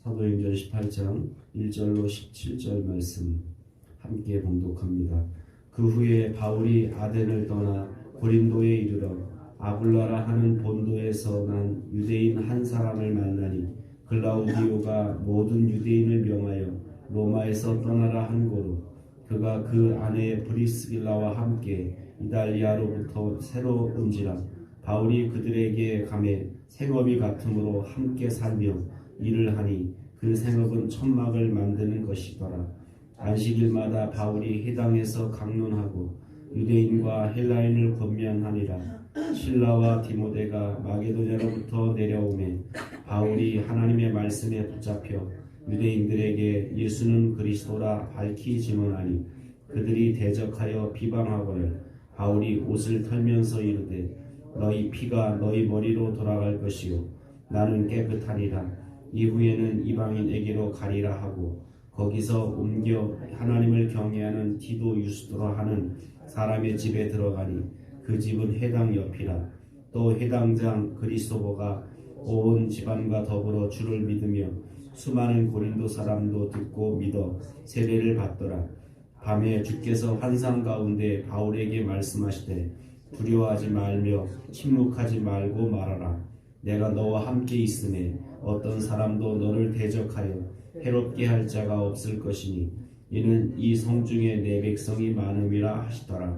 사도행전 18장 1절로 17절 말씀 함께 봉독합니다. 그 후에 바울이 아덴을 떠나 고린도에 이르러 아굴라라 하는 본도에서 난 유대인 한 사람을 만나니 글라우디오가 모든 유대인을 명하여 로마에서 떠나라 한 고로 그가 그 아내 브리스길라와 함께 이달리아로부터 새로 온지라 바울이 그들에게 가매 생업이 같으므로 함께 살며 일을 하니 그 생업은 천막을 만드는 것이더라. 안식일마다 바울이 회당에서 강론하고 유대인과 헬라인을 권면하니라. 실라와 디모데가 마게도냐로부터 내려오매 바울이 하나님의 말씀에 붙잡혀 유대인들에게 예수는 그리스도라 밝히 증언하니 그들이 대적하여 비방하거늘 바울이 옷을 털면서 이르되 너희 피가 너희 머리로 돌아갈 것이요 나는 깨끗하리라. 이후에는 이방인에게로 가리라 하고 거기서 옮겨 하나님을 경외하는 디도 유스도라 하는 사람의 집에 들어가니 그 집은 회당 옆이라. 또 회당장 그리스도보가 온 집안과 더불어 주를 믿으며 수많은 고린도 사람도 듣고 믿어 세례를 받더라. 밤에 주께서 환상 가운데 바울에게 말씀하시되 두려워하지 말며 침묵하지 말고 말하라. 내가 너와 함께 있으매 어떤 사람도 너를 대적하여 해롭게 할 자가 없을 것이니 이는 이 성중에 내 백성이 많음이라 하시더라.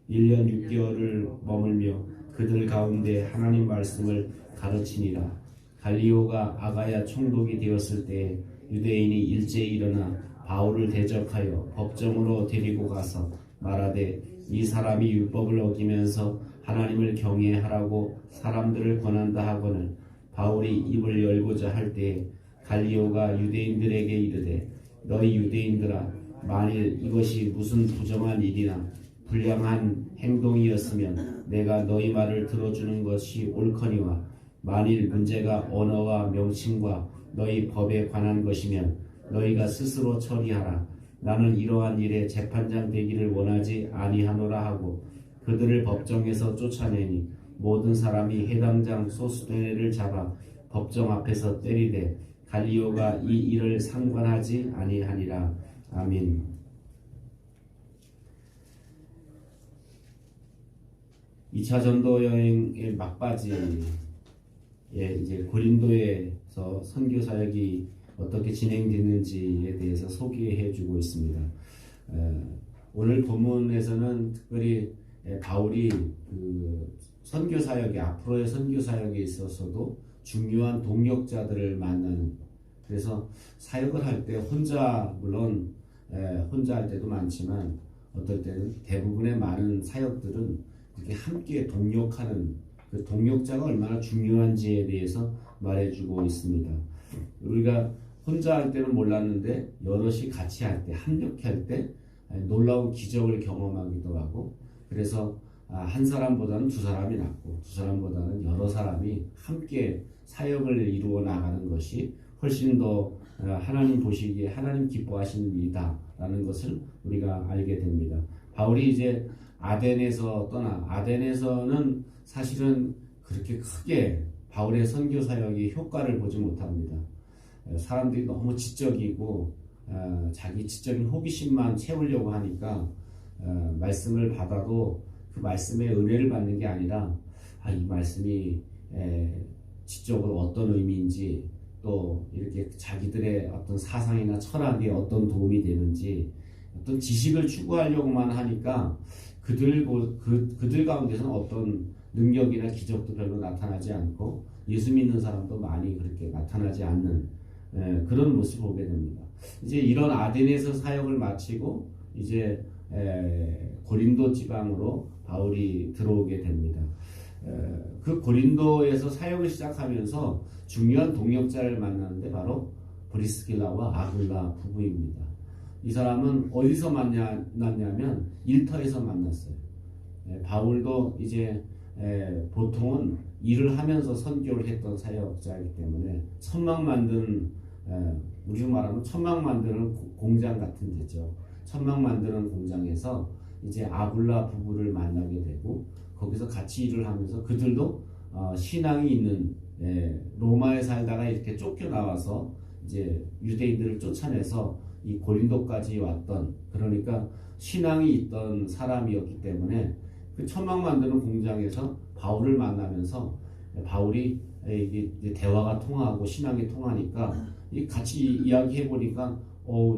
1년 6개월을 머물며 그들 가운데 하나님 말씀을 가르치니라. 갈리오가 아가야 총독이 되었을 때 유대인이 일제히 일어나 바울을 대적하여 법정으로 데리고 가서 말하되 이 사람이 율법을 어기면서 하나님을 경외하라고 사람들을 권한다 하거늘 바울이 입을 열고자 할 때 갈리오가 유대인들에게 이르되 너희 유대인들아 만일 이것이 무슨 부정한 일이나 불량한 행동이었으면 내가 너희 말을 들어주는 것이 옳거니와 만일 문제가 언어와 명칭과 너희 법에 관한 것이면 너희가 스스로 처리하라. 나는 이러한 일에 재판장 되기를 원하지 아니하노라 하고 그들을 법정에서 쫓아내니 모든 사람이 해당장 소스데네를 잡아 법정 앞에서 때리되 갈리오가 이 일을 상관하지 아니하니라. 아멘. 이 차 전도 여행의 막바지에 이제 고린도에서 선교 사역이 어떻게 진행됐는지에 대해서 소개해주고 있습니다. 오늘 본문에서는 특별히 바울이 그 선교 사역에 앞으로의 선교 사역에 있어서도 중요한 동력자들을 만나는, 그래서 사역을 할 때 혼자 물론 혼자 할 때도 많지만 어떨 때는 대부분의 많은 사역들은 그렇게 함께 동력하는 그 동력자가 얼마나 중요한지에 대해서 말해주고 있습니다. 우리가 혼자 할 때는 몰랐는데 여럿이 같이 할 때, 합력할 때 놀라운 기적을 경험하기도 하고, 그래서 한 사람보다는 두 사람이 낫고 두 사람보다는 여러 사람이 함께 사역을 이루어 나가는 것이 훨씬 더 하나님 보시기에 하나님 기뻐하시는 일이다라는 것을 우리가 알게 됩니다. 바울이 이제 아덴에서 떠나, 아덴에서는 사실은 그렇게 크게 바울의 선교 사역이 효과를 보지 못합니다. 사람들이 너무 지적이고 자기 지적인 호기심만 채우려고 하니까 말씀을 받아도 그 말씀의 은혜를 받는 게 아니라 이 말씀이 지적으로 어떤 의미인지, 또 이렇게 자기들의 어떤 사상이나 철학에 어떤 도움이 되는지 어떤 지식을 추구하려고만 하니까 그들 가운데서는 어떤 능력이나 기적도 별로 나타나지 않고 예수 믿는 사람도 많이 그렇게 나타나지 않는 그런 모습을 보게 됩니다. 이제 이런 아덴에서 사역을 마치고 이제 고린도 지방으로 바울이 들어오게 됩니다. 그 고린도에서 사역을 시작하면서 중요한 동역자를 만나는데 바로 브리스길라와 아굴라 부부입니다. 이 사람은 어디서 만났냐면 일터에서 만났어요. 바울도 이제 보통은 일을 하면서 선교를 했던 사역자이기 때문에 천막 만드는, 우리로 말하면 천막 만드는 공장 같은 데죠. 천막 만드는 공장에서 이제 아굴라 부부를 만나게 되고 거기서 같이 일을 하면서 그들도 신앙이 있는, 로마에 살다가 이렇게 쫓겨나와서 이제 유대인들을 쫓아내서 이 고린도까지 왔던, 그러니까 신앙이 있던 사람이었기 때문에 그 천막 만드는 공장에서 바울을 만나면서 바울이 이게 대화가 통하고 신앙이 통하니까 같이 이야기해 보니까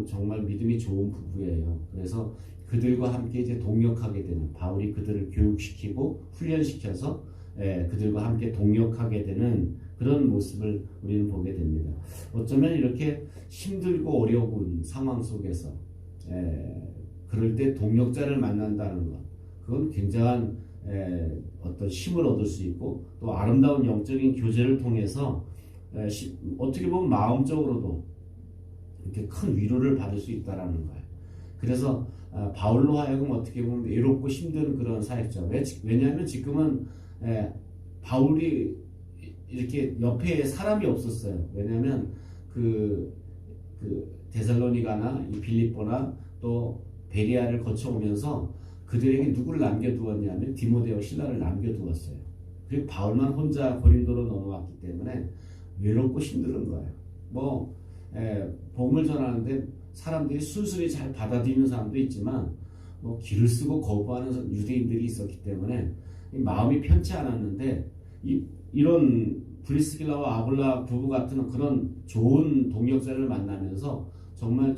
정말 믿음이 좋은 부부예요. 그래서 그들과 함께 이제 동역하게 되는, 바울이 그들을 교육시키고 훈련시켜서 그들과 함께 동역하게 되는 그런 모습을 우리는 보게 됩니다. 어쩌면 이렇게 힘들고 어려운 상황 속에서 그럴 때 동역자를 만난다는 것, 그건 굉장한 어떤 힘을 얻을 수 있고 또 아름다운 영적인 교제를 통해서 어떻게 보면 마음적으로도 이렇게 큰 위로를 받을 수 있다라는 거예요. 그래서 바울로 하여금 어떻게 보면 외롭고 힘든 그런 사역자. 왜냐하면 지금은 바울이 이렇게 옆에 사람이 없었어요. 왜냐하면 그 데살로니가나 이 빌립보나 또 베리아를 거쳐오면서 그들에게 누구를 남겨두었냐면 디모데와 실라를 남겨두었어요. 그리고 바울만 혼자 고린도로 넘어왔기 때문에 외롭고 힘든 거예요. 복음을 전하는데 사람들이 순순히 잘 받아들이는 사람도 있지만 길을 쓰고 거부하는 유대인들이 있었기 때문에 마음이 편치 않았는데 이런 브리스길라와 아굴라 부부 같은 그런 좋은 동역자를 만나면서 정말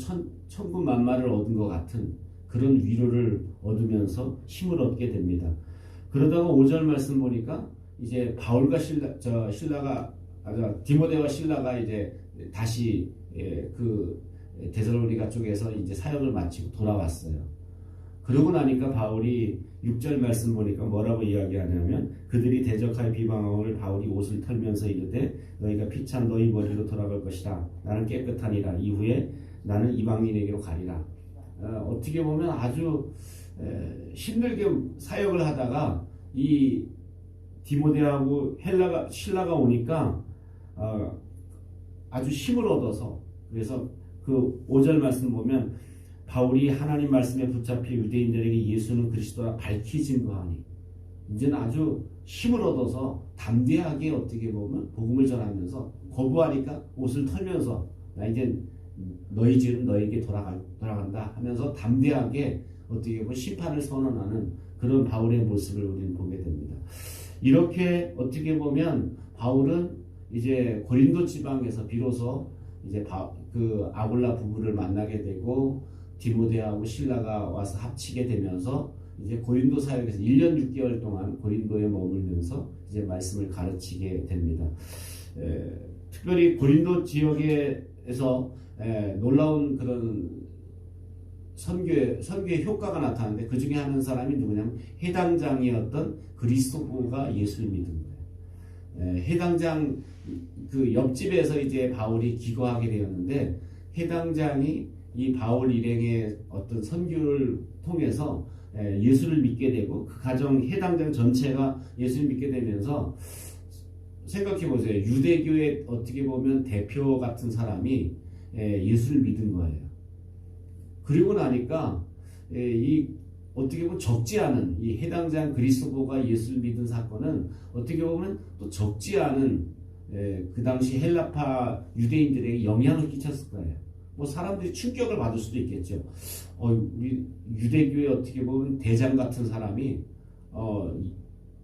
천군만마를 얻은 것 같은 그런 위로를 얻으면서 힘을 얻게 됩니다. 그러다가 5절 말씀 보니까 이제 바울과 디모데와 실라가 이제 다시 그 데살로니가 쪽에서 이제 사역을 마치고 돌아왔어요. 그러고 나니까 바울이 6절 말씀 보니까 뭐라고 이야기하냐면 그들이 대적하여 비방함을 바울이 옷을 털면서 이르되 너희가 피찬 너희 머리로 돌아갈 것이라. 나는 깨끗하니라. 이후에 나는 이방인에게로 가리라. 어떻게 보면 아주 힘들게 사역을 하다가 이 디모데하고 실라가 오니까 아주 힘을 얻어서, 그래서 그 5절 말씀 보면 바울이 하나님 말씀에 붙잡혀 유대인들에게 예수는 그리스도라 밝히 증거하니, 이제는 아주 힘을 얻어서 담대하게 어떻게 보면 복음을 전하면서 거부하니까 옷을 털면서 나 이제 너희 집은 너에게 돌아간다 하면서 담대하게 어떻게 보면 심판을 선언하는 그런 바울의 모습을 우리는 보게 됩니다. 이렇게 어떻게 보면 바울은 이제 고린도 지방에서 비로소 이제 그 아굴라 부부를 만나게 되고 디모데하고 실라가 와서 합치게 되면서 이제 고린도 사역에서 1년 6개월 동안 고린도에 머물면서 이제 말씀을 가르치게 됩니다. 특별히 고린도 지역에서 놀라운 그런 선교의 효과가 나타나는데 그 중에 하는 사람이 누구냐면 해당장이었던 그리스도가 예수를 믿은 거예요. 해당장 그 옆집에서 이제 바울이 기거하게 되었는데 해당장이 이 바울 일행의 어떤 선교를 통해서 예수를 믿게 되고 그 가정 해당장 전체가 예수를 믿게 되면서 생각해 보세요. 유대교의 어떻게 보면 대표 같은 사람이 예수를 믿은 거예요. 그리고 나니까 이 어떻게 보면 적지 않은 이 해당장 그리스도가 예수를 믿은 사건은 어떻게 보면 또 적지 않은 그 당시 헬라파 유대인들에게 영향을 끼쳤을 거예요. 사람들이 충격을 받을 수도 있겠죠. 우리 유대교의 어떻게 보면 대장 같은 사람이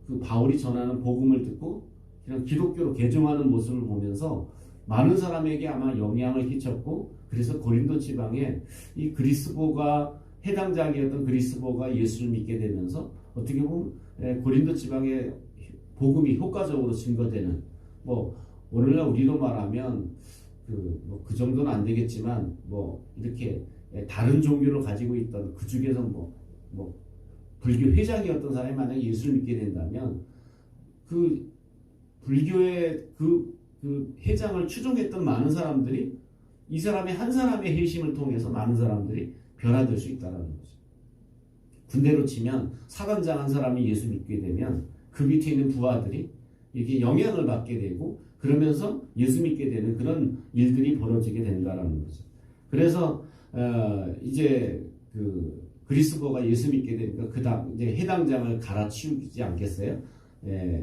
그 바울이 전하는 복음을 듣고 그냥 기독교로 개종하는 모습을 보면서 많은 사람에게 아마 영향을 끼쳤고, 그래서 고린도 지방에 이 그리스도가 해당장이었던 그리스도가 예수를 믿게 되면서 어떻게 보면 고린도 지방의 복음이 효과적으로 증거되는, 오늘날 우리로 말하면 그 정도는 안 되겠지만 이렇게 다른 종교를 가지고 있던 그 중에서 불교 회장이었던 사람이 만약에 예수를 믿게 된다면 그 불교의 그 회장을 추종했던 많은 사람들이 이 사람의 한 사람의 회심을 통해서 많은 사람들이 변화될 수 있다는 거죠. 군대로 치면 사단장 한 사람이 예수 믿게 되면 그 밑에 있는 부하들이 이렇게 영향을 받게 되고 그러면서 예수 믿게 되는 그런 일들이 벌어지게 된다는 거죠. 그래서 이제 그 그리스도가 예수 믿게 되니까 그다음 이제 해당장을 갈아치우지 않겠어요?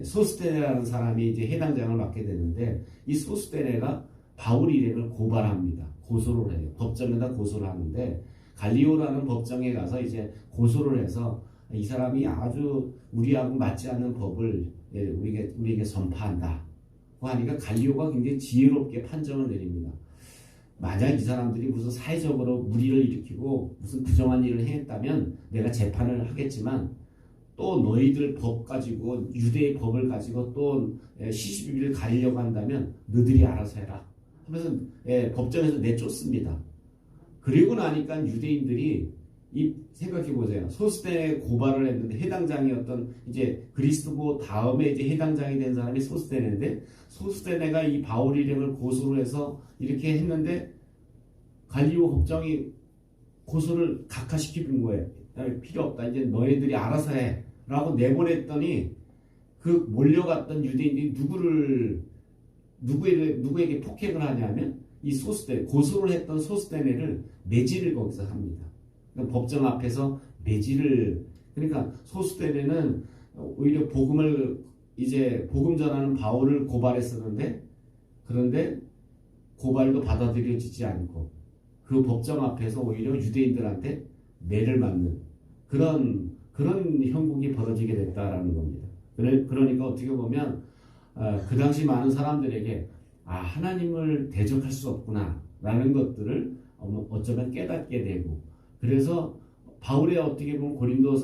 소스테네라는 사람이 이제 해당장을 맡게 되는데 이 소스테네가 바울 일행을 고발합니다. 고소를 해요. 법정에다 고소를 하는데 갈리오라는 법정에 가서 이제 고소를 해서 이 사람이 아주 우리하고 맞지 않는 법을 우리에게 전파한다 하니까 갈리오가 굉장히 지혜롭게 판정을 내립니다. 만약 이 사람들이 무슨 사회적으로 무리를 일으키고 무슨 부정한 일을 행했다면 내가 재판을 하겠지만 또 너희들 법 가지고 유대의 법을 가지고 또 시시비비를 가리려고 한다면 너희들이 알아서 해라 하면서 법정에서 내쫓습니다. 그리고 나니까 유대인들이 생각해 보세요. 소스테네 고발을 했는데 해당장이었던 이제 그리스도 다음에 이제 해당장이 된 사람이 소스테네인데 소스테네가 이 바울 일행을 고소를 해서 이렇게 했는데 갈리오 법정이 고소를 각하시키는 거예요. 필요 없다. 이제 너희들이 알아서 해. 라고 내보냈더니 그 몰려갔던 유대인들이 누구에게 폭행을 하냐면 이 소스테네, 고소를 했던 소스테네를 매질을 거기서 합니다. 그러니까 법정 앞에서 매질을, 그러니까 소스테네는 오히려 복음 전하는 바울을 고발했었는데 그런데 고발도 받아들여지지 않고 그 법정 앞에서 오히려 유대인들한테 매를 맞는 그런 형국이 벌어지게 됐다라는 겁니다. 그러니까 어떻게 보면 그 당시 많은 사람들에게 하나님을 대적할 수 없구나 라는 것들을 어쩌면 깨닫게 되고 그래서 바울의 어떻게 보면 고린도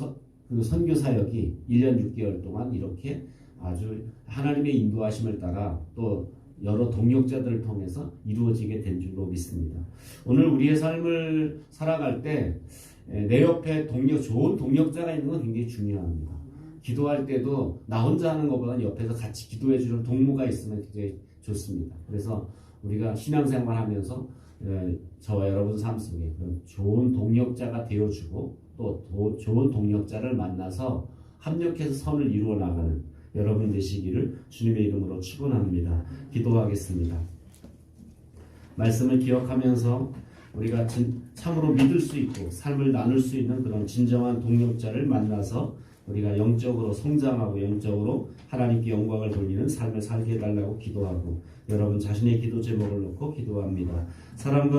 그 선교 사역이 1년 6개월 동안 이렇게 아주 하나님의 인도하심을 따라 또 여러 동역자들을 통해서 이루어지게 된 줄로 믿습니다. 오늘 우리의 삶을 살아갈 때 내 옆에 좋은 동역자가 있는 건 굉장히 중요합니다. 기도할 때도 나 혼자 하는 것보다는 옆에서 같이 기도해 주는 동무가 있으면 굉장히 좋습니다. 그래서 우리가 신앙생활 하면서 저와 여러분 삶 속에 좋은 동역자가 되어주고 또 좋은 동역자를 만나서 합력해서 선을 이루어 나가는 여러분 되시기를 주님의 이름으로 축원합니다. 기도하겠습니다. 말씀을 기억하면서 우리가 참으로 믿을 수 있고 삶을 나눌 수 있는 그런 진정한 동역자를 만나서 우리가 영적으로 성장하고 영적으로 하나님께 영광을 돌리는 삶을 살게 해달라고 기도하고 여러분 자신의 기도 제목을 놓고 기도합니다. 사람과